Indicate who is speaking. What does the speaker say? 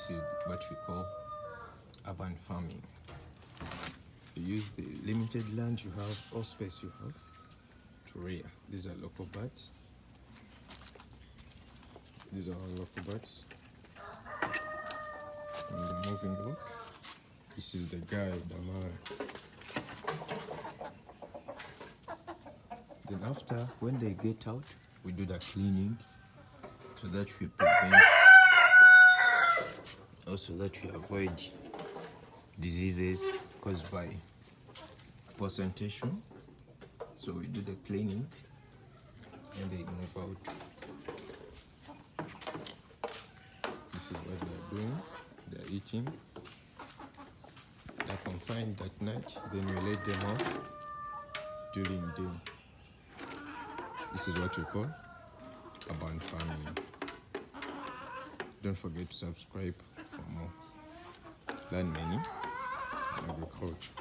Speaker 1: This is what we call urban farming. You use the limited land you have or space you have to rear. These are local birds. These are our local birds. And the moving out. This is the guy, the man. Then after, when they get out, we do the cleaning so that we prevent, also that we avoid diseases caused by placentation. So we do the cleaning and they move out. This is what they're doing. They're eating. They're confined at night. Then we let them out during day. This is what we call urban farming. Don't forget to subscribe for more. Learn many agriculture.